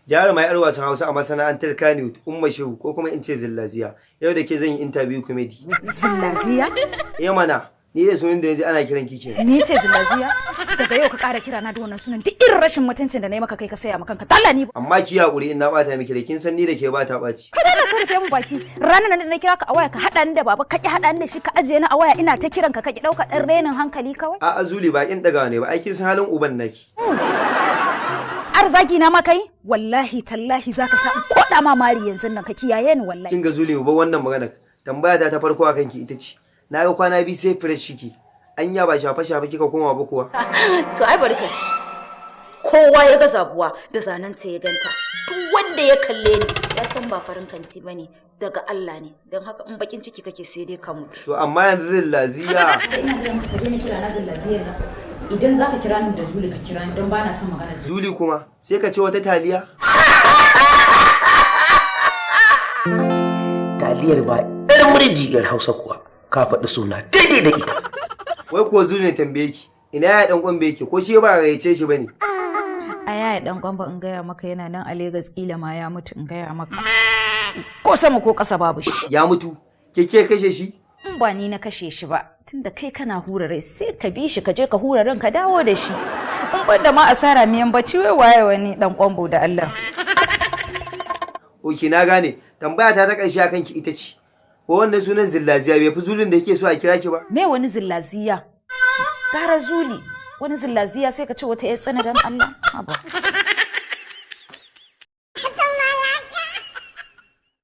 Jarumai yar wasan Hausa a masana'antar Kannywood, Umma Shehu ko kuma in ce Zillaziya. Yau da ke zan yi interview comedy. Zillaziya? Mana, ni da sunan da yanzu ana kiran kike. Ni ce Zillaziya? Daga yau ka ƙara kira na da wannan sunan duk irin rashin mutuncin da na yi maka kai ka saya maka kanka. Talla ni. Amma ki hakuri in na bata miki da kin san ni da ke bata ɓaci. Kada na ta rufe mu baki. Ranar nan da na kira ka a waya ka haɗa ni da baba ka ki haɗa ni da shi ka ajiye ni a waya ina ta kiran ka ki ɗauka ɗan renin hankali kawai. A'a Zuli ba kin ɗaga ne ba ai kin san halin uban naki. Arzaki na maka yi? Wallahi tallahi zaka sa in koda ma mari yanzu nan ka kiyaye ni wallahi. Kin ga Zuli ba wannan magana. Tambaya ta farko akan ki ita ce. Na ga kwana biyu sai fresh shiki. Anya ba shafe kika koma ba kuwa. To ai bari ka shi. Kowa ya ga zabuwa da zananta ya ganta. Duk wanda ya kalle ni ya san ba farin kanti bane daga Allah ne. Don haka in bakin ciki kake sai dai ka mutu. To amma yanzu Zillaziya. Ina ga maka dai kira na Zillaziya na. Idan zaka kira ni da Zuli ka kira ni don bana son magana Zuli kuma sai ka ce wata taliya. Taliyar ba ɗan murijiyar Hausa kuwa ka faɗi suna daidai da ita. Wai ko Zuli ne tambaye ki. Ina ya dan kwambe ki ko shi ba gaice shi bane. A yaya dan kwamba in gaya maka yana nan a Lagos kila ma ya mutu in gaya maka. Ko sama ko ƙasa babu shi. Ya mutu. Ke kashe shi? In ba ni na kashe shi ba. Tunda kai kana hura rai sai ka bi shi ka je ka hura ran ka dawo da shi. In ban da ma asara miyan bacci wai waye wani dan kwambo da Allah. Oke na gane. Tambaya ta ƙarshe akan ki ita ce. Ko wannan sunan Zillaziya bai fi Zulin da yake so a kira ki ba? Me wani Zillaziya? Gara Zuli. Wani Zillaziya sai ka ce wata ya tsana dan Allah. Haba.